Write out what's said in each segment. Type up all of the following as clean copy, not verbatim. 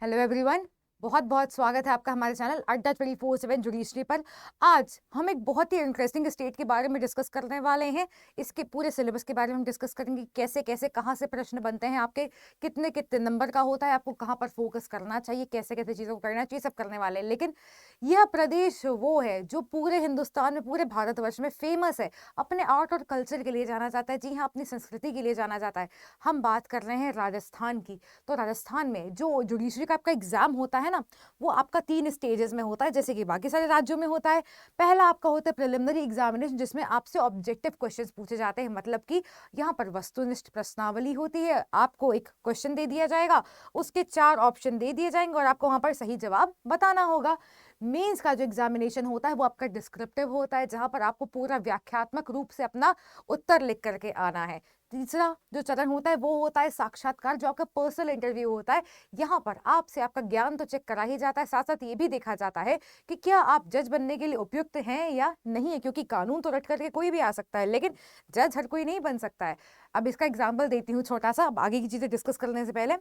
Hello everyone, बहुत बहुत स्वागत है आपका हमारे चैनल अड्डा 24/7 जुडिशरी पर। आज हम एक बहुत ही इंटरेस्टिंग स्टेट के बारे में डिस्कस करने वाले हैं। इसके पूरे सिलेबस के बारे में हम डिस्कस करेंगे, कैसे कैसे कहाँ से प्रश्न बनते हैं, आपके कितने कितने नंबर का होता है, आपको कहाँ पर फोकस करना चाहिए, कैसे कैसे चीज़ों को करना चाहिए, सब करने वाले हैं। लेकिन यह प्रदेश वो है जो पूरे हिंदुस्तान में, पूरे भारतवर्ष में फेमस है, अपने आर्ट और कल्चर के लिए जाना जाता है। जी हाँ, अपनी संस्कृति के लिए जाना जाता है। हम बात कर रहे हैं राजस्थान की। तो राजस्थान में जो जुडिशरी का आपका एग्जाम होता है ना, वो आपका 3 स्टेजेस में होता है, जैसे कि बाकी सारे राज्यों में होता है। पहला आपका होता है प्रिलिमिनरी एग्जामिनेशन, जिसमें आपसे ऑब्जेक्टिव क्वेश्चंस पूछे जाते हैं। मतलब कि यहाँ पर वस्तुनिष्ठ प्रश्नावली होती है, आपको एक क्वेश्चन दे दिया जाएगा, उसके 4 ऑप्शन दे दिए जाएंगे और आपको वहां पर सही जवाब बताना होगा। मेंस का जो एग्जामिनेशन होता है वो आपका डिस्क्रिप्टिव होता है, जहां पर आपको पूरा व्याख्यात्मक रूप से अपना उत्तर लिख करके आना है। तीसरा जो चरण होता है वो होता है साक्षात्कार, जो आपका पर्सनल इंटरव्यू होता है। यहाँ पर आपसे आपका ज्ञान तो चेक करा ही जाता है, साथ साथ ये भी देखा जाता है कि क्या आप जज बनने के लिए उपयुक्त हैं या नहीं है, क्योंकि कानून तो रट करके कोई भी आ सकता है, लेकिन जज हर कोई नहीं बन सकता है। अब इसका एग्जाम्पल देती हूँ छोटा सा, अब आगे की चीजें डिस्कस करने से पहले।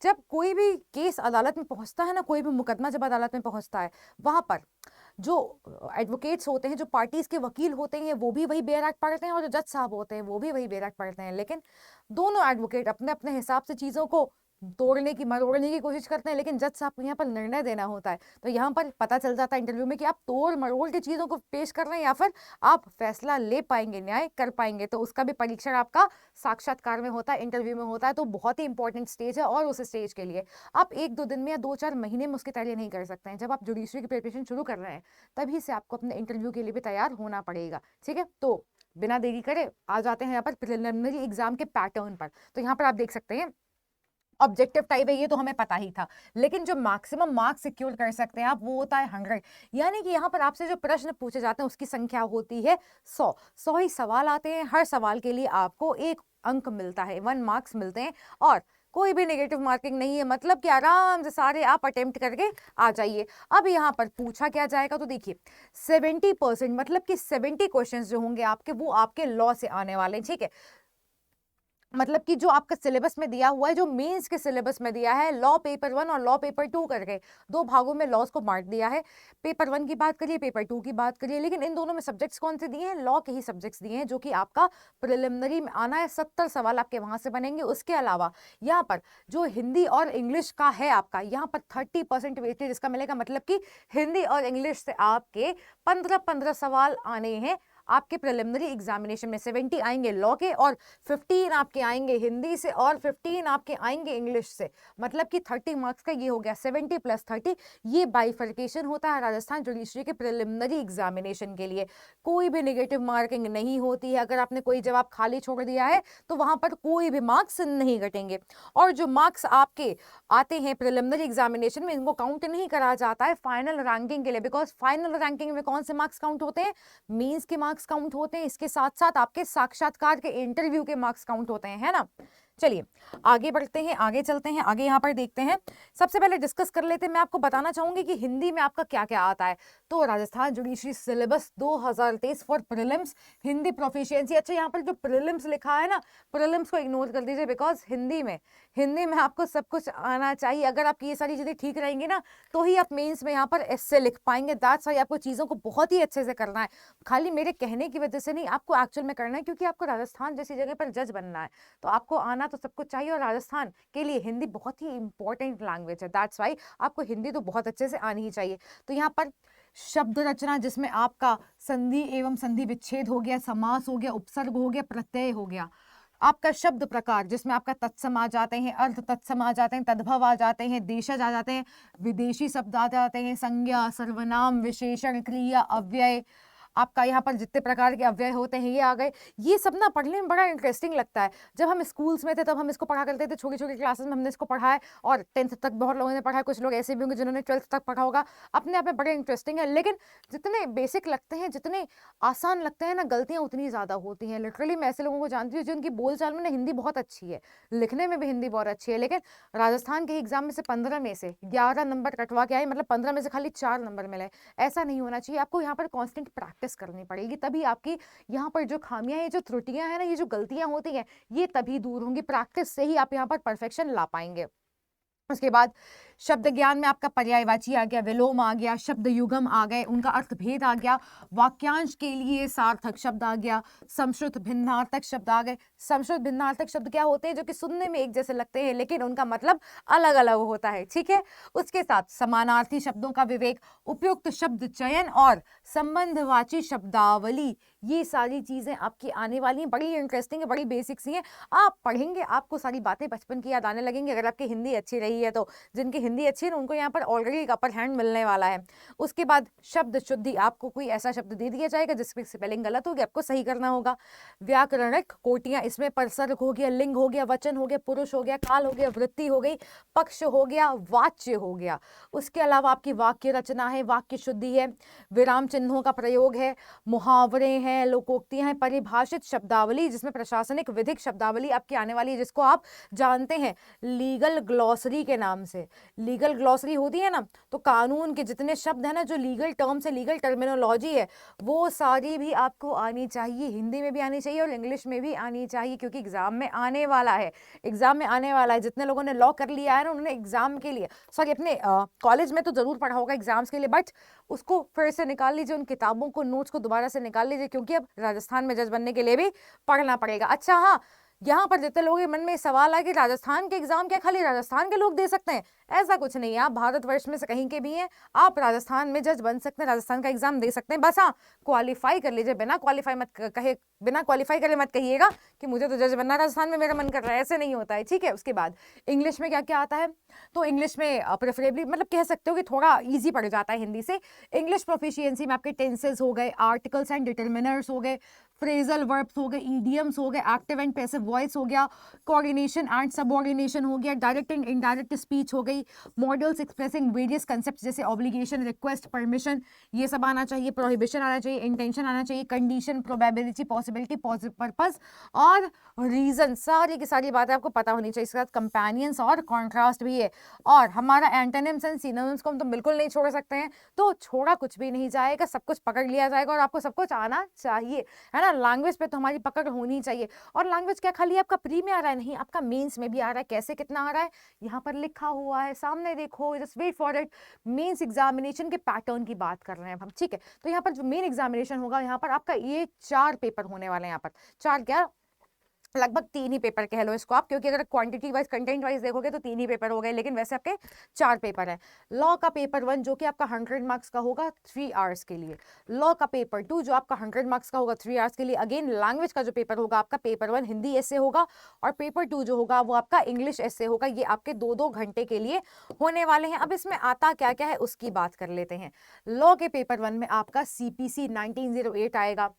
जब कोई भी केस अदालत में पहुंचता है ना, कोई भी मुकदमा जब अदालत में पहुंचता है, वहां पर जो एडवोकेट्स होते हैं, जो पार्टीज के वकील होते हैं, वो भी वही बेयर एक्ट पढ़ते हैं, और जो जज साहब होते हैं वो भी वही बेयर एक्ट पढ़ते हैं। लेकिन दोनों एडवोकेट अपने अपने हिसाब से चीजों को तोड़ने की, मरोड़ने की कोशिश करते हैं, लेकिन जज साहब को यहाँ पर निर्णय देना होता है। तो यहाँ पर पता चल जाता है इंटरव्यू में कि आप तोड़ मरोड़ के चीजों को पेश कर रहे हैं या फिर आप फैसला ले पाएंगे, न्याय कर पाएंगे। तो उसका भी परीक्षण आपका साक्षात्कार में होता है, इंटरव्यू में होता है। तो बहुत ही इंपॉर्टेंट स्टेज है, और उस स्टेज के लिए आप 1-2 दिन में या 2-4 महीने में उसकी तैयारी नहीं कर सकते हैं। जब आप जुडिशरी की प्रिपरेशन शुरू कर रहे हैं, तभी से आपको अपने इंटरव्यू के लिए भी तैयार होना पड़ेगा। ठीक है, तो बिना देरी करे आ जाते हैं यहाँ पर प्रिलिमिनरी एग्जाम के पैटर्न पर। तो यहाँ पर आप देख सकते हैं ऑब्जेक्टिव टाइप है, ये तो हमें पता ही था। लेकिन जो मैक्सिमम मार्क्स सिक्योर कर सकते हैं आप, वो होता है 100। यानी कि यहाँ पर आपसे जो प्रश्न पूछे जाते हैं उसकी संख्या होती है 100 ही सवाल आते हैं। हर सवाल के लिए आपको 1 अंक मिलता है, 1 मार्क्स मिलते हैं, और कोई भी नेगेटिव मार्किंग नहीं है। मतलब कि आराम से सारे आप अटेम्प्ट करके आ जाइए। अब यहाँ पर पूछा क्या जाएगा, तो देखिए 70%, मतलब कि 70 क्वेश्चन जो होंगे आपके, वो आपके लॉ से आने वाले हैं। ठीक है, मतलब कि जो आपका सिलेबस में दिया हुआ है, जो मेंस के सिलेबस में दिया है, लॉ पेपर 1 और लॉ पेपर 2 करके 2 भागों में लॉस को बांट दिया है। पेपर 1 की बात करिए, पेपर 2 की बात करिए, लेकिन इन दोनों में सब्जेक्ट्स कौन से दिए हैं? लॉ के ही सब्जेक्ट्स दिए हैं, जो कि आपका प्रिलिमिनरी में आना है। 70 सवाल आपके वहां से बनेंगे। उसके अलावा यहाँ पर जो हिंदी और इंग्लिश का है आपका, यहाँ पर 30% वेटेज इसका मिलेगा। मतलब कि हिंदी और इंग्लिश से आपके 15-15 सवाल आने हैं आपके प्रिलिमिनरी एग्जामिनेशन में। 70 आएंगे लॉ के, और 15 आपके आएंगे हिंदी से, और 15 आपके आएंगे इंग्लिश से। मतलब कि 30 मार्क्स का ये हो गया, 70 + 30। ये बाइफर्केशन होता है राजस्थान जुडिशरी के प्रिलिमिनरी एग्जामिनेशन के लिए। कोई भी नेगेटिव मार्किंग नहीं होती है। अगर आपने कोई जवाब खाली छोड़ दिया है तो वहां पर कोई भी मार्क्स नहीं घटेंगे। और जो मार्क्स आपके आते हैं प्रिलिमिनरी एग्जामिनेशन में, इनको काउंट नहीं करा जाता है फाइनल रैंकिंग के लिए। बिकॉज फाइनल रैंकिंग में कौन से मार्क्स काउंट होते हैं? मींस के मार्क्स काउंट होते हैं, इसके साथ साथ आपके साक्षात्कार के इंटरव्यू के मार्क्स काउंट होते हैं, है ना। चलिए आगे बढ़ते हैं, आगे चलते हैं, आगे यहाँ पर देखते हैं। सबसे पहले डिस्कस कर लेते हैं, मैं आपको बताना चाहूंगी कि हिंदी में आपका क्या क्या आता है। तो Rajasthan judiciary syllabus 2023 for prelims, Hindi proficiency. अच्छा, यहाँ पर जो प्रीलिम्स लिखा है ना, प्रीलिम्स को इग्नोर कर दीजिए, बिकॉज हिंदी में आपको सब कुछ आना चाहिए। अगर आपकी ये सारी चीजें ठीक रहेंगी ना, तो ही आप मेंस में यहाँ पर एस्से लिख पाएंगे। दैट्स व्हाई आपको चीजों को बहुत ही अच्छे से करना है। खाली मेरे कहने की वजह से नहीं, आपको एक्चुअल में करना है, क्योंकि आपको राजस्थान जैसी जगह पर जज बनना है। तो आपको आना तो सब कुछ चाहिए, और राजस्थान के लिए हिंदी बहुत ही इंपॉर्टेंट लैंग्वेज है। दैट्स वाई आपको हिंदी तो बहुत अच्छे से आनी ही चाहिए। तो यहाँ पर शब्द रचना, जिसमें आपका संधि एवं संधि विच्छेद हो गया, समास हो गया, उपसर्ग हो गया, प्रत्यय हो गया। आपका शब्द प्रकार, जिसमें आपका तत्सम आ जाते हैं, अर्थ तत्सम आ जाते हैं, तद्भव आ जाते हैं, देशज आ जाते हैं, विदेशी शब्द आ जाते हैं, संज्ञा, सर्वनाम, विशेषण, क्रिया, अव्यय। आपका यहाँ पर जितने प्रकार के अव्यय होते हैं ये आ गए। ये सब ना पढ़ने में बड़ा इंटरेस्टिंग लगता है। जब हम स्कूल्स में थे तब हम इसको पढ़ा करते थे, छोटी छोटी क्लासेस में हमने इसको पढ़ा है, और 10th तक बहुत लोगों ने पढ़ा है। कुछ लोग ऐसे भी होंगे जिन्होंने 12th तक पढ़ा होगा। अपने आप में बड़े इंटरेस्टिंग है, लेकिन जितने बेसिक लगते हैं, जितने आसान लगते हैं ना, गलतियां उतनी ज्यादा होती हैं। लिटरली मैं ऐसे लोगों को जानती हूँ जिनकी बोलचाल में ना हिंदी बहुत अच्छी है, लिखने में भी हिंदी बहुत अच्छी है, लेकिन राजस्थान के एग्जाम में से 15 में से 11 नंबर कटवा के आए, मतलब 15 में से खाली 4 नंबर मिले। ऐसा नहीं होना चाहिए। आपको यहाँ पर कॉन्स्टेंट प्रैक्टिस करनी पड़ेगी, तभी आपकी यहाँ पर जो खामियां हैं, जो त्रुटियां हैं ना, ये जो गलतियां होती हैं, ये तभी दूर होंगी। प्रैक्टिस से ही आप यहाँ पर परफेक्शन ला पाएंगे। उसके बाद शब्द ज्ञान में आपका पर्यायवाची आ गया, विलोम आ गया, शब्द युगम आ गए, उनका अर्थभेद आ गया, वाक्यांश के लिए सार्थक शब्द आ गया, समश्रुत भिन्नार्थक शब्द आ गए। समश्रुत भिन्नार्थक शब्द क्या होते हैं? जो कि सुनने में एक जैसे लगते हैं लेकिन उनका मतलब अलग अलग होता है, ठीक है। उसके साथ समानार्थी शब्दों का विवेक, उपयुक्त शब्द चयन और संबंधवाची शब्दावली, ये सारी चीजें आपकी आने वाली हैं। बड़ी इंटरेस्टिंग है, बड़ी बेसिक्स ही हैं। आप पढ़ेंगे आपको सारी बातें बचपन की याद आने लगेंगी अगर आपकी हिंदी अच्छी रही है तो। जिनकी हिंदी अच्छी है उनको यहाँ पर ऑलरेडी एक अपर हैंड मिलने वाला है। उसके बाद शब्द शुद्धि, आपको कोई ऐसा शब्द दे दिया जाएगा जिसकी स्पेलिंग गलत होगी, आपको सही करना होगा। व्याकरणिक कोटियां, इसमें परसर्ग हो गया, लिंग हो गया, वचन हो गया, पुरुष हो गया, काल हो गया, वृत्ति हो गई, पक्ष हो गया, वाच्य हो गया। उसके अलावा आपकी वाक्य रचना है, वाक्य शुद्धि है, विराम चिन्हों का प्रयोग है, मुहावरे हैं, लोकोक्तियां हैं, परिभाषित शब्दावली जिसमें प्रशासनिक विधिक शब्दावली आपकी आने वाली है जिसको आप जानते हैं लीगल ग्लॉसरी के नाम से। लीगल ग्लॉसरी होती है ना, तो कानून के जितने शब्द है ना, जो लीगल टर्म्स है, लीगल टर्मिनोलॉजी है, वो सारी भी आपको आनी चाहिए। हिंदी में भी आनी चाहिए और इंग्लिश में भी आनी चाहिए क्योंकि एग्जाम में आने वाला है। एग्जाम में आने वाला है। जितने लोगों ने लॉ कर लिया है ना, उन्होंने एग्जाम के लिए, सॉरी अपने कॉलेज में तो जरूर पढ़ा होगा एग्जाम्स के लिए, बट उसको फिर से निकाल लीजिए, उन किताबों को, नोट्स को दोबारा से निकाल लीजिए क्योंकि अब राजस्थान में जज बनने के लिए भी पढ़ना पड़ेगा। अच्छा हाँ, यहाँ पर जितने लोगों के मन में सवाल है कि राजस्थान के एग्जाम क्या खाली राजस्थान के लोग दे सकते हैं, ऐसा कुछ नहीं है। आप भारतवर्ष में से कहीं के भी हैं, आप राजस्थान में जज बन सकते हैं, राजस्थान का एग्जाम दे सकते हैं। बस हाँ, क्वालिफाई कर लीजिए। बिना क्वालिफाई करे मत कहिएगा कि मुझे तो जज बनना राजस्थान में मेरा मन कर रहा है, ऐसे नहीं होता है, ठीक है। उसके बाद इंग्लिश में क्या क्या आता है, तो इंग्लिश में प्रेफरेबली मतलब कह सकते हो कि थोड़ा ईजी पड़ जाता है हिंदी से। इंग्लिश प्रोफिशिएंसी में आपके टेंसेस हो गए, आर्टिकल्स एंड डिटर्मिनर्स हो गए, फ्रेजल वर्ब्स हो गए, ईडियम्स हो गए, एक्टिव एंड पैसिव वॉइस हो गया, कोऑर्डिनेशन एंड सबऑर्डिनेशन हो गया, डायरेक्ट एंड इनडायरेक्ट स्पीच हो गई, मॉडल्स एक्सप्रेसिंग वेरियस कंसेप्ट जैसे ऑब्लिगेशन, रिक्वेस्ट, परमिशन, ये सब आना चाहिए, प्रोहिबिशन आना चाहिए, इंटेंशन आना चाहिए, कंडीशन, प्रोबेबिलिटी, पॉसिबिलिटी, पर्पस और रीजन, सारी की सारी बातें आपको पता होनी चाहिए। इसके साथ कंपेनियंस और कॉन्ट्रास्ट भी है। और हमारा एंटोनिम्स एंड सिनोनिम्स को हम तो बिल्कुल नहीं छोड़ सकते हैं, तो छोड़ा कुछ भी नहीं जाएगा, सब कुछ पकड़ लिया जाएगा और आपको सब कुछ आना चाहिए, है ना। लैंग्वेज पे तो हमारी पकड़ होनी चाहिए। और लैंग्वेज क्या खाली आपका प्री में आ रहा है? नहीं, आपका मेंस में भी आ रहा है। कैसे, कितना आ रहा है, यहाँ पर लिखा हुआ है, सामने देखो, just wait for it. Mains examination के पैटर्न की बात कर रहे हैं हम, ठीक है। तो यहाँ पर जो मेन एग्जामिनेशन होगा, यहाँ पर आपका ये 4 पेपर होने वाले हैं। यहाँ पर 4 क्या, लगभग 3 ही पेपर कह लो इसको आप, क्योंकि अगर क्वांटिटी वाइज, कंटेंट वाइज देखोगे तो 3 ही पेपर हो गए, लेकिन वैसे आपके 4 पेपर है। लॉ का पेपर 1 जो कि आपका 100 मार्क्स का होगा 3 आवर्स के लिए। लॉ का पेपर 2 जो आपका 100 मार्क्स का होगा 3 आवर्स के लिए। अगेन लैंग्वेज का जो पेपर होगा आपका, पेपर 1 हिंदी ऐसे होगा और पेपर 2 जो होगा वो आपका इंग्लिश ऐसे होगा। ये आपके 2-2 घंटे के लिए होने वाले हैं। अब इसमें आता क्या क्या है उसकी बात कर लेते हैं। लॉ के पेपर 1 में आपका CPC 1908 आएगा,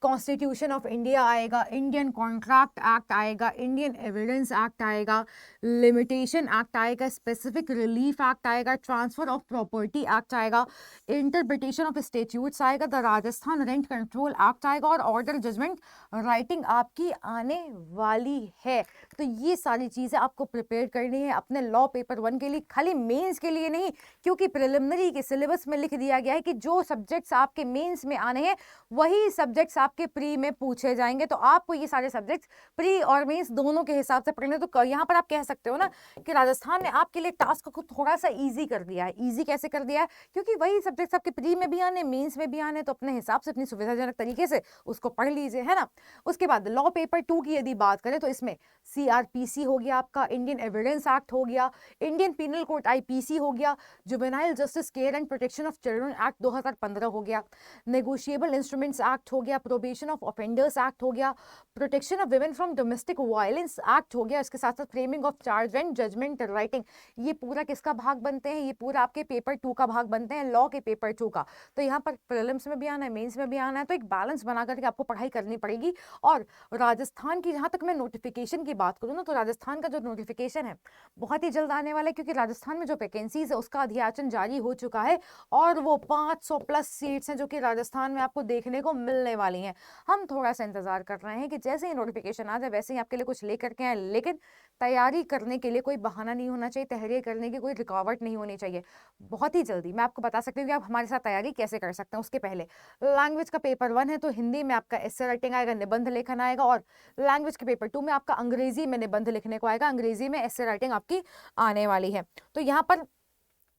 कॉन्स्टिट्यूशन ऑफ इंडिया आएगा, इंडियन कॉन्ट्रैक्ट एक्ट आएगा, इंडियन एविडेंस एक्ट आएगा, लिमिटेशन एक्ट आएगा, स्पेसिफिक रिलीफ एक्ट आएगा, ट्रांसफर ऑफ प्रॉपर्टी एक्ट आएगा, इंटरप्रिटेशन ऑफ स्टेट्यूट्स आएगा, the Rajasthan rent control act आएगा और ऑर्डर जजमेंट राइटिंग आपकी आने वाली है। तो ये सारी चीजें आपको प्रिपेयर करनी है अपने लॉ पेपर 1 के लिए, खाली मेंस के लिए नहीं, क्योंकि प्रिलिमिनरी के सिलेबस में लिख दिया गया है कि जो सब्जेक्ट्स आपके मेंस में आने हैं वही सब्जेक्ट्स आपके प्री में पूछे जाएंगे। तो आपको ये सारे सब्जेक्ट्स प्री और मेंस दोनों के हिसाब से पढ़ने। तो यहाँ पर आप कह सकते हो ना कि राजस्थान ने आपके लिए टास्क को थोड़ा सा इजी कर दिया है। इजी कैसे कर दिया है? क्योंकि वही सब्जेक्ट्स आपके प्री में भी आने, मेंस में भी आने, तो अपने हिसाब से अपनी सुविधाजनक तरीके से उसको पढ़ लीजिए, है ना। उसके बाद लॉ पेपर 2 की यदि बात करें तो इसमें CRPC हो गया आपका, इंडियन एविडेंस एक्ट हो गया, इंडियन पीनल कोड IPC हो गया, juvenile justice care and protection of children act 2015 हो गया, नेगोशिएबल इंस्ट्रूमेंट्स एक्ट हो गया, प्रोबेशन ऑफ ऑफेंडर्स एक्ट हो गया, protection of women from domestic violence act हो गया। इसके साथ साथ framing of charge and judgment writing, ये पूरा किसका भाग बनते हैं? ये पूरा आपके पेपर 2 का भाग बनते हैं, लॉ के पेपर 2 का। तो यहाँ पर प्रीलिम्स में भी आना है, मेंस में भी आना है, तो एक बैलेंस बना करके आपको पढ़ाई करनी पड़ेगी। और राजस्थान की जहाँ तक मैं नोटिफिकेशन की बात करूँ ना, तो राजस्थान का जो नोटिफिकेशन है बहुत ही जल्द आने वाला है, क्योंकि राजस्थान में जो वैकेंसीज है उसका अधियाचन जारी हो चुका है और वो 500 प्लस सीट्स हैं जो कि राजस्थान में आपको देखने को मिलने वाली हैं। हम थोड़ा सा इंतजार कर रहे हैं कि जैसे ही नोटिफिकेशन आ जाए वैसे ही आपके लिए कुछ लेकर के आए, लेकिन तैयारी करने के लिए कोई बहाना नहीं होना चाहिए, तैयारी करने की कोई रुकावट नहीं होनी चाहिए। बहुत ही जल्दी मैं आपको बता सकती हूँ कि आप हमारे साथ तैयारी कैसे कर सकते हैं। उसके पहले लैंग्वेज का पेपर 1 है तो हिंदी में आपका एस्से राइटिंग आएगा, निबंध लेखन आएगा, और लैंग्वेज के पेपर 2 में आपका अंग्रेजी में निबंध लिखने को आएगा, अंग्रेजी में एस्से राइटिंग आपकी आने वाली है। तो यहाँ पर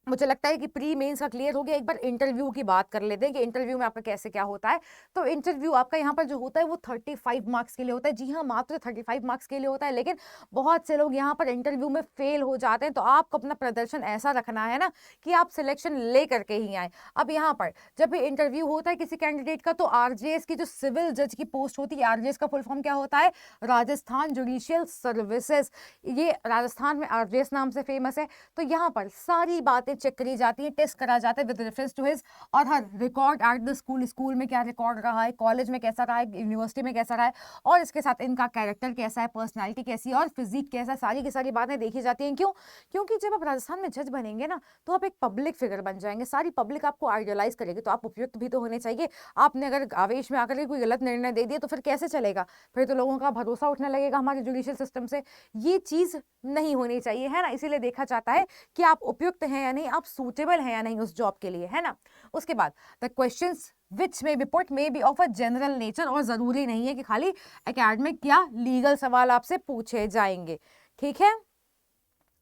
मुझे लगता है कि प्री मेंस का क्लियर हो गया। एक बार इंटरव्यू की बात कर लेते हैं कि इंटरव्यू में आपका कैसे क्या होता है। तो इंटरव्यू आपका यहाँ पर जो होता है वो 35 मार्क्स के लिए होता है। जी हाँ, मात्र 35 मार्क्स के लिए होता है, लेकिन बहुत से लोग यहाँ पर इंटरव्यू में फेल हो जाते हैं। तो आपको अपना प्रदर्शन ऐसा रखना है ना कि आप सिलेक्शन ले करके ही आए। अब यहाँ पर जब भी इंटरव्यू होता है किसी कैंडिडेट का, तो आरजेएस की जो सिविल जज की पोस्ट होती है, आरजेएस का फुल फॉर्म क्या होता है? Rajasthan judicial services. ये राजस्थान में आरजेएस नाम से फेमस है। तो यहाँ पर सारी बातें चेक करी जाती है, टेस्ट करा जाता है with reference to his or her record at the school, school में क्या रिकॉर्ड रहा है, कॉलेज में कैसा रहा है, यूनिवर्सिटी में कैसा रहा है, और इसके साथ इनका कैरेक्टर कैसा है, पर्सनालिटी कैसी है और फिजिक कैसा है, सारी की सारी बातें देखी जाती हैं। क्यों? क्योंकि जब आप राजस्थान में जज बनेंगे ना, तो आप एक पब्लिक फिगर बन जाएंगे, सारी पब्लिक आपको आइडियलाइज करेगी, तो आप उपयुक्त भी तो होने चाहिए। आपने अगर आवेश में आकर के कोई गलत निर्णय दे दिया तो फिर कैसे चलेगा? फिर तो लोगों का भरोसा उठने लगेगा हमारे जुडिशियल सिस्टम से। ये चीज नहीं होनी चाहिए, है ना। इसीलिए देखा जाता है कि आप उपयुक्त हैं या नहीं, आप सूटेबल हैं या नहीं उस जॉब के लिए, है ना। उसके बाद the questions which may be put may be of a general nature, और जरूरी नहीं है कि खाली एकेडमिक या लीगल सवाल आपसे पूछे जाएंगे, ठीक है।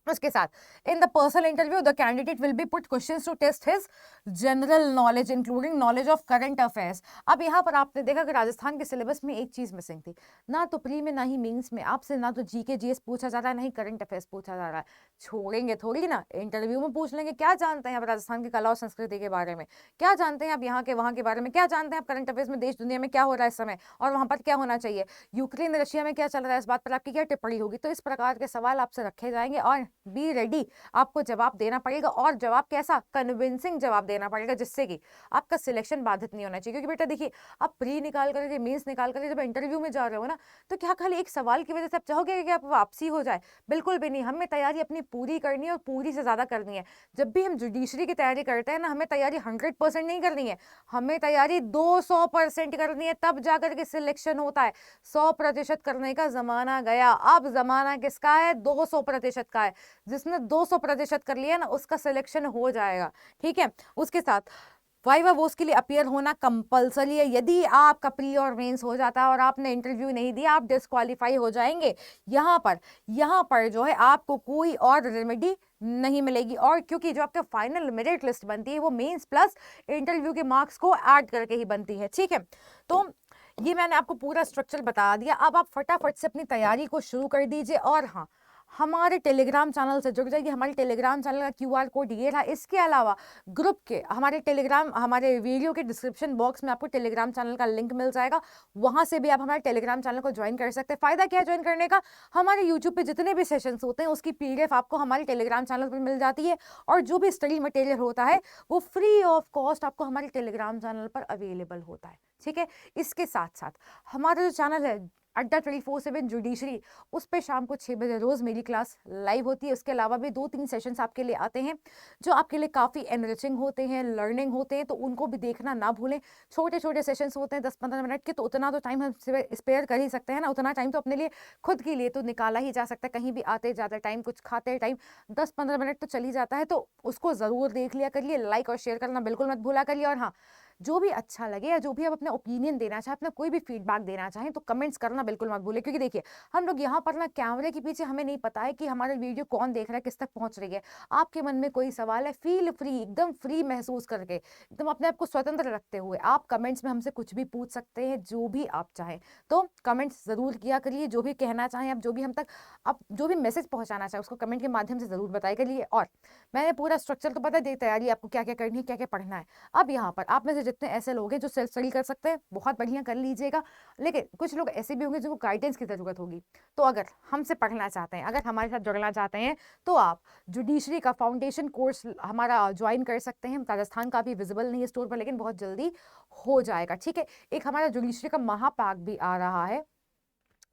उसके साथ in the personal interview the candidate will be put questions to test his general knowledge including knowledge of current affairs. अब यहाँ पर आपने देखा कि राजस्थान के सिलेबस में एक चीज मिसिंग थी, ना तो प्री में ना ही मेंस में आपसे ना तो जीके जीएस पूछा जा रहा है, ना ही करंट अफेयर्स पूछा जा रहा है। छोड़ेंगे थोड़ी ना, इंटरव्यू में पूछ लेंगे क्या जानते हैं आप राजस्थान की कला और संस्कृति के बारे में, क्या जानते हैं आप यहाँ के वहाँ के बारे में, क्या जानते हैं आप करंट अफेयर्स में देश दुनिया में क्या हो रहा है इस समय और वहाँ पर क्या होना चाहिए, यूक्रेन रशिया में क्या चल रहा है, इस बात पर आपकी क्या टिप्पणी होगी। तो इस प्रकार के सवाल आपसे रखे जाएंगे और बी रेडी, आपको जवाब देना पड़ेगा, और जवाब कैसा? कन्विंसिंग जवाब देना पड़ेगा, जिससे कि आपका सिलेक्शन बाधित नहीं होना चाहिए। क्योंकि बेटा देखिए, आप प्री निकाल करके मेंस निकाल करके जब इंटरव्यू में जा रहे हो ना, तो क्या खाली एक सवाल की वजह से आप चाहोगे कि आप वापसी हो जाए? बिल्कुल भी नहीं। हमें तैयारी अपनी पूरी करनी है और पूरी से ज्यादा करनी है। जब भी हम जुडिशरी की तैयारी करते हैं ना, हमें तैयारी 100% नहीं करनी है, हमें तैयारी 200% करनी है, तब जाकर के सिलेक्शन होता है। 100% करने का जमाना गया, अब जमाना किसका है? 200% का है। जिसने 200% कर लिया ना, उसका सिलेक्शन हो जाएगा, ठीक है। उसके साथ वाइवा वोस के लिए अपीयर होना कंपलसरी है। यदि आपका प्री और मेंस हो जाता है और आपने इंटरव्यू नहीं दिया, आप डिस्क्वालीफाई हो जाएंगे। यहाँ पर जो है आपको कोई और रेमेडी नहीं मिलेगी, और क्योंकि जो आपका फाइनल मेरिट लिस्ट बनती है वो मेंस प्लस इंटरव्यू के मार्क्स को ऐड करके ही बनती है, ठीक है। तो ये मैंने आपको पूरा स्ट्रक्चर बता दिया। अब आप फटाफट से अपनी तैयारी को शुरू कर दीजिए, और हाँ, हमारे टेलीग्राम चैनल से जुड़ जाइए। हमारे टेलीग्राम चैनल का क्यूआर कोड ये रहा। इसके अलावा ग्रुप के हमारे वीडियो के डिस्क्रिप्शन बॉक्स में आपको टेलीग्राम चैनल का लिंक मिल जाएगा, वहां से भी आप हमारे टेलीग्राम चैनल को ज्वाइन कर सकते हैं। फायदा क्या है ज्वाइन करने का? हमारे यूट्यूब पे जितने भी सेशंस होते हैं उसकी पीडीएफ आपको हमारे टेलीग्राम चैनल पर मिल जाती है, और जो भी स्टडी मटेरियल होता है वो फ्री ऑफ कॉस्ट आपको हमारे टेलीग्राम चैनल पर अवेलेबल होता है, ठीक है। इसके साथ साथ हमारा जो चैनल है अड्डा 24/7 जुडिशरी, उस पे शाम को 6 बजे रोज मेरी क्लास लाइव होती है। उसके अलावा भी 2-3 सेशंस आपके लिए आते हैं जो आपके लिए काफ़ी एनरिचिंग होते हैं, लर्निंग होते हैं, तो उनको भी देखना ना भूलें। छोटे छोटे सेशंस होते हैं 10-15 मिनट के, तो उतना तो टाइम हम स्पेयर कर ही सकते हैं ना। उतना टाइम तो अपने लिए खुद के लिए तो निकाला ही जा सकता है। कहीं भी आते जाते टाइम, कुछ खाते टाइम 10-15 मिनट तो चली जाता है, तो उसको ज़रूर देख लिया करिए। लाइक और शेयर करना बिल्कुल मत भूला करिए। और हाँ, जो भी अच्छा लगे या जो भी आप अपना ओपिनियन देना चाहें, अपना कोई भी फीडबैक देना चाहें, तो कमेंट्स करना बिल्कुल मत भूलें। क्योंकि देखिए, हम लोग यहाँ पर ना कैमरे के पीछे हमें नहीं पता है कि हमारा वीडियो कौन देख रहा है, किस तक पहुंच रही है। आपके मन में कोई सवाल है, फील फ्री, एकदम फ्री महसूस करके, एकदम अपने आप को स्वतंत्र रखते हुए आप कमेंट्स में हमसे कुछ भी पूछ सकते हैं, जो भी आप चाहें। तो कमेंट्स जरूर किया करिए, जो भी कहना चाहें आप, जो भी हम तक आप जो भी मैसेज पहुंचाना चाहें उसको कमेंट के माध्यम से जरूर बताया करिए। और मैंने पूरा स्ट्रक्चर तो पता दे तैयारी आपको क्या क्या करनी है, क्या क्या पढ़ना है। अब यहाँ पर आप में से जितने ऐसे लोग हैं जो सेल्फ स्टडी कर सकते हैं, बहुत बढ़िया कर लीजिएगा। लेकिन कुछ लोग ऐसे भी होंगे जिनको गाइडेंस की जरूरत होगी, तो अगर हमसे पढ़ना चाहते हैं, अगर हमारे साथ जुड़ना चाहते हैं, तो आप जुडिशरी का फाउंडेशन कोर्स हमारा ज्वाइन कर सकते हैं। राजस्थान का भी विजिबल नहीं है स्टोर पर, लेकिन बहुत जल्दी हो जाएगा, ठीक है। एक हमारा जुडिशरी का महापाक भी आ रहा है,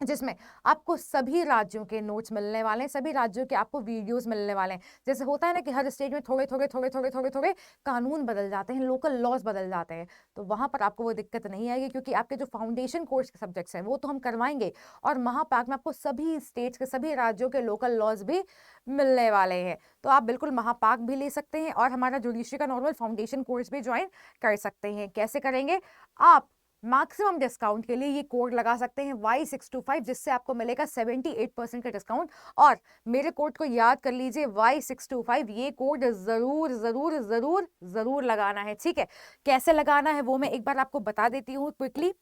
जिसमें आपको सभी राज्यों के नोट्स मिलने वाले हैं, सभी राज्यों के आपको वीडियोस मिलने वाले हैं। जैसे होता है ना कि हर स्टेट में थोड़े थोड़े थोड़े थोड़े थोड़े थोड़े कानून बदल जाते हैं, लोकल लॉज बदल जाते हैं, तो वहां पर आपको वो दिक्कत नहीं आएगी, क्योंकि आपके जो फाउंडेशन कोर्स के सब्जेक्ट्स हैं वो तो हम करवाएंगे, और महापाक में आपको सभी स्टेट्स के सभी राज्यों के लोकल लॉज भी मिलने वाले हैं। तो आप बिल्कुल महापाक भी ले सकते हैं और हमारा जुडिशरी का नॉर्मल फाउंडेशन कोर्स भी ज्वाइन कर सकते हैं। कैसे करेंगे? आप मैक्सिमम डिस्काउंट के लिए ये कोड लगा सकते हैं Y625, जिससे आपको मिलेगा 78% का डिस्काउंट। और मेरे कोड को याद कर लीजिए, Y625, ये कोड जरूर जरूर जरूर जरूर लगाना है, ठीक है। कैसे लगाना है वो मैं एक बार आपको बता देती हूँ क्विकली,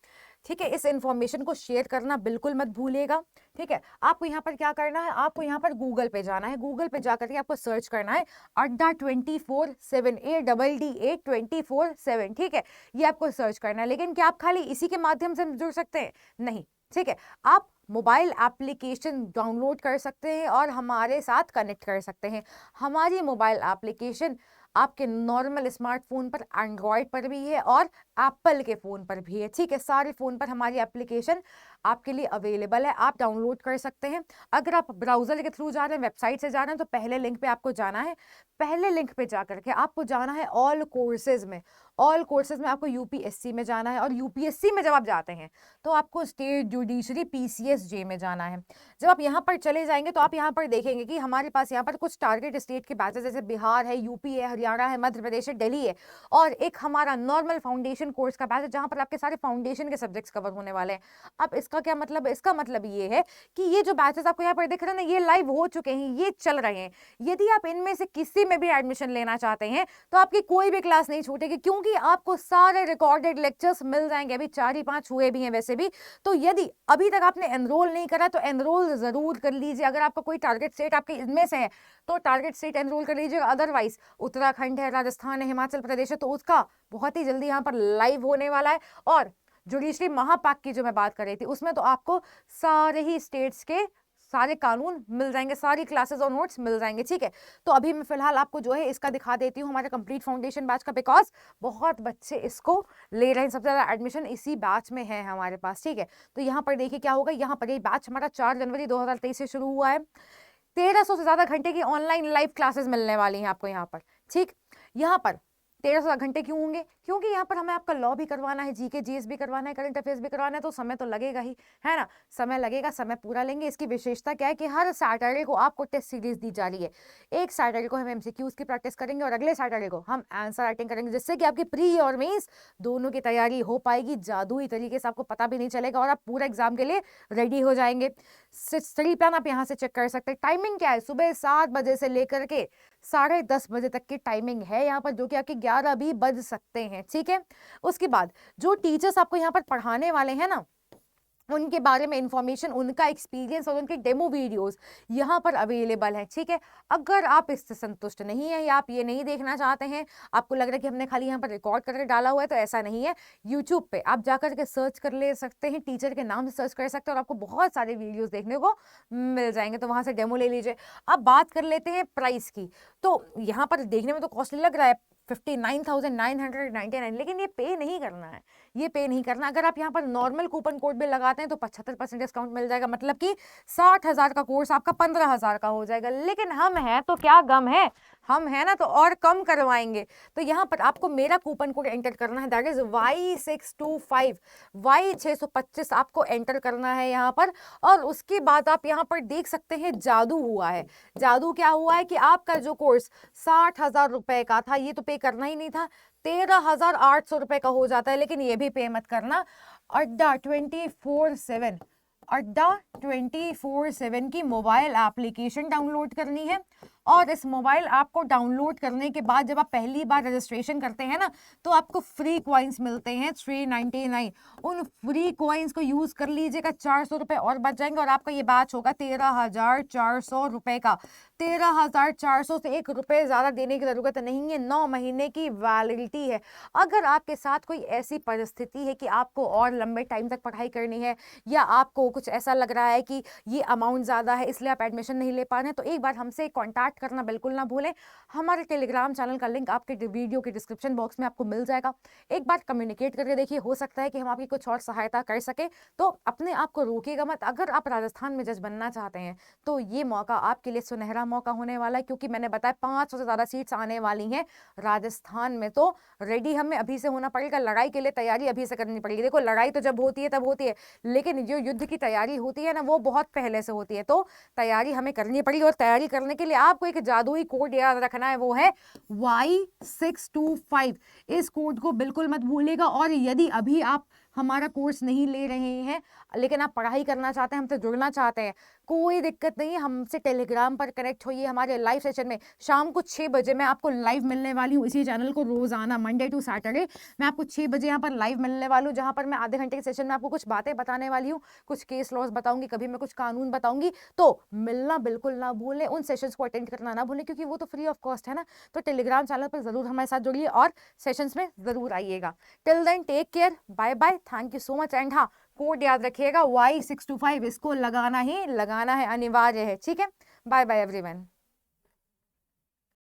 ठीक है। इस इंफॉर्मेशन को शेयर करना बिल्कुल मत भूलिएगा, ठीक है। आपको यहाँ पर क्या करना है, आपको यहाँ पर गूगल पे जाना है, गूगल पे जाकर के आपको सर्च करना है अड्डा 24/7, ADDA 24/7, ठीक है। ये आपको सर्च करना है। लेकिन क्या आप खाली इसी के माध्यम से जुड़ सकते हैं? नहीं, ठीक है। आप मोबाइल एप्लीकेशन डाउनलोड कर सकते हैं और हमारे साथ कनेक्ट कर सकते हैं। हमारी मोबाइल एप्लीकेशन आपके नॉर्मल स्मार्टफोन पर, एंड्रॉयड पर भी है और एप्पल के फ़ोन पर भी है, ठीक है। सारे फ़ोन पर हमारी एप्लीकेशन आपके लिए अवेलेबल है, आप डाउनलोड कर सकते हैं। अगर आप ब्राउज़र के थ्रू जा रहे हैं, वेबसाइट से जा रहे हैं, तो पहले लिंक पे आपको जाना है। पहले लिंक पे जा करके आपको जाना है ऑल कोर्सेज में। ऑल कोर्सेज में आपको यूपीएससी में जाना है, और यूपीएससी में जब आप जाते हैं तो आपको स्टेट जुडिशरी PCSJ में जाना है। जब आप यहाँ पर चले जाएंगे तो आप यहाँ पर देखेंगे कि हमारे पास यहाँ पर कुछ टारगेट स्टेट के बैचेस, जैसे बिहार है, यूपी है, हरियाणा है, मध्य प्रदेश है, दिल्ली है, और एक हमारा नॉर्मल फाउंडेशन कोर्स का बैच है जहाँ पर आपके सारे फाउंडेशन के सब्जेक्ट्स कवर होने वाले हैं। अब इसका क्या मतलब है? इसका मतलब ये है कि ये जो बैचेस आपको यहाँ पर दिख रहे हैं ना, ये लाइव हो चुके हैं, ये चल रहे हैं। यदि आप इनमें से किसी में भी एडमिशन लेना चाहते हैं तो आपकी कोई भी क्लास नहीं छूटेगी, क्योंकि आपको सारे रिकॉर्डेड लेक्चर्स मिल जाएंगे। अभी 4 ही 5 हुए भी हैं वैसे भी। तो यदि अभी तक आपने एनरोल नहीं करा तो एनरोल जरूर कर लीजिए। अगर आपका कोई टारगेट स्टेट आपके इनमें से है तो टारगेट स्टेट एनरोल कर लीजिएगा। अदरवाइज उत्तराखंड है, राजस्थान है, हिमाचल प्रदेश है, तो उसका बहुत ही जल्दी यहाँ पर लाइव होने वाला है। और जुडिशरी महापैक की जो मैं बात कर रही थी, उसमें तो आपको सारे ही स्टेट्स के सारे कानून मिल जाएंगे, सारी क्लासेस और नोट्स मिल जाएंगे, ठीक है। तो अभी मैं फिलहाल आपको जो है इसका दिखा देती हूँ, हमारे कंप्लीट फाउंडेशन बैच का, बिकॉज बहुत बच्चे इसको ले रहे हैं। सबसे ज्यादा एडमिशन इसी बैच में है हमारे पास, ठीक है। तो यहाँ पर देखिए क्या होगा, यहाँ पर ये बैच हमारा 4 जनवरी 2023 से शुरू हुआ है। 1300 से ज्यादा घंटे की ऑनलाइन लाइव क्लासेस मिलने वाली हैं आपको यहाँ पर, ठीक। यहाँ पर 1300 घंटे क्यों होंगे? क्योंकि यहाँ पर हमें आपका लॉ भी करवाना है, जीके जीएस भी करवाना है, करंट अफेयर्स भी करवाना है, तो समय तो लगेगा ही, है ना। समय लगेगा, समय पूरा लेंगे। इसकी विशेषता क्या है कि हर सैटरडे को आपको टेस्ट सीरीज दी जा रही है। एक सैटरडे को हम एमसीक्यूज की प्रैक्टिस करेंगे और अगले सैटरडे को हम आंसर राइटिंग करेंगे, जिससे कि आपकी प्री और मेंस दोनों की तैयारी हो पाएगी जादुई तरीके से, आपको पता भी नहीं चलेगा और आप पूरा एग्जाम के लिए रेडी हो जाएंगे। स्टडी प्लान आप यहाँ से चेक कर सकते हैं। टाइमिंग क्या है? सुबह 7 बजे से लेकर के 10:30 बजे तक की टाइमिंग है यहाँ पर, जो कि आपके 11 भी बज सकते हैं, ठीक है। उसके बाद जो टीचर्स आपको यहाँ पर पढ़ाने वाले हैं ना, उनके बारे में इंफॉर्मेशन, उनका एक्सपीरियंस और उनके डेमो वीडियोस यहाँ पर अवेलेबल है, ठीक है। अगर आप इससे संतुष्ट नहीं है या आप ये नहीं देखना चाहते हैं, आपको लग रहा है कि हमने खाली यहाँ पर रिकॉर्ड करके डाला हुआ है, तो ऐसा नहीं है। यूट्यूब पे आप जाकर के सर्च कर ले सकते हैं, टीचर के नाम से सर्च कर सकते हैं और आपको बहुत सारे वीडियोस देखने को मिल जाएंगे, तो वहां से डेमो ले लीजिए। अब बात कर लेते हैं प्राइस की। तो यहाँ पर देखने में तो कॉस्टली लग रहा है, 59,999, लेकिन ये पे नहीं करना है, ये पे नहीं करना। अगर आप यहाँ पर नॉर्मल कूपन कोड भी लगाते हैं तो 75% डिस्काउंट मिल जाएगा, मतलब कि 60,000 का कोर्स आपका 15,000 का हो जाएगा। लेकिन हम हैं तो क्या गम है, हम है ना, तो और कम करवाएंगे। तो यहाँ पर आपको मेरा कूपन कोड एंटर करना है, दैट इज Y625, Y625 आपको एंटर करना है यहाँ पर। और उसके बाद आप यहाँ पर देख सकते हैं जादू हुआ है। जादू क्या हुआ है कि आपका जो कोर्स 60,000 रुपए का था, ये तो पे करना ही नहीं था, 13,800 रुपए का हो जाता है। लेकिन ये भी पे मत करना। अड्डा 24/7, अड्डा 24/7 की मोबाइल एप्लीकेशन डाउनलोड करनी है। और इस मोबाइल ऐप को डाउनलोड करने के बाद जब आप पहली बार रजिस्ट्रेशन करते हैं ना, तो आपको फ्री कॉइन्स मिलते हैं 399। उन फ्री कॉइन्स को यूज कर लीजिएगा, 400 रुपए और बच जाएंगे और आपका ये बैच होगा 13,400 रुपए का। 13,400 से 1 रुपए ज्यादा देने की जरूरत नहीं है। 9 महीने की वैलिडिटी है। अगर आपके साथ कोई ऐसी परिस्थिति है कि आपको और लंबे टाइम तक पढ़ाई करनी है, या आपको कुछ ऐसा लग रहा है कि ये अमाउंट ज्यादा है इसलिए आप एडमिशन नहीं ले पा रहे हैं, तो एक बार हमसे कॉन्टैक्ट करना बिल्कुल ना भूलें। हमारे टेलीग्राम चैनल का लिंक आपके वीडियो के डिस्क्रिप्शन बॉक्स में आपको मिल जाएगा। एक बार कम्युनिकेट करके देखिए, हो सकता है कि हम आपकी कुछ और सहायता कर सके। तो अपने आप को रोकिएगा मत। अगर आप राजस्थान में जज बनना चाहते हैं तो ये मौका आपके लिए सुनहरा मौका होने वाला है, क्योंकि मैंने बताया 500 से ज्यादा सीट्स आने वाली हैं राजस्थान में। तो रेडी हमें अभी से होना पड़ेगा, लड़ाई के लिए तैयारी अभी से करनी पड़ेगी। देखो, लड़ाई तो जब होती है तब होती है, लेकिन जो युद्ध की तैयारी होती है ना, वो बहुत पहले से होती है। तो तैयारी हमें करनी पड़ेगी, और तैयारी करने के लिए आपको एक जादुई कोड याद रखना है, वो है Y625। इस कोड को बिल्कुल मत भूलिएगा। और यदि अभी आप हमारा कोर्स नहीं ले रहे हैं लेकिन आप पढ़ाई करना चाहते हैं, हमसे जुड़ना चाहते हैं, कोई दिक्कत नहीं, हमसे टेलीग्राम पर कनेक्ट होइए। हमारे लाइव सेशन में शाम को 6 बजे मैं आपको लाइव मिलने वाली हूँ इसी चैनल को, रोजाना मंडे टू सैटरडे मैं आपको 6 बजे यहाँ पर लाइव मिलने वाली हूँ, जहाँ पर मैं आधे घंटे के सेशन में आपको कुछ बातें बताने वाली हूँ, कुछ केस लॉज बताऊंगी, कभी मैं कुछ कानून बताऊंगी। तो मिलना बिल्कुल ना भूलें, उन सेशंस को अटेंड करना ना भूलें, क्योंकि वो तो फ्री ऑफ कॉस्ट है ना। तो टेलीग्राम चैनल पर जरूर हमारे साथ जुड़िए और सेशंस में जरूर आइएगा। Till then take care, bye bye, thank you so much. And हाँ, कोड याद रखिएगा Y625, इसको लगाना है, अनिवार्य है, ठीक है। Bye bye everyone.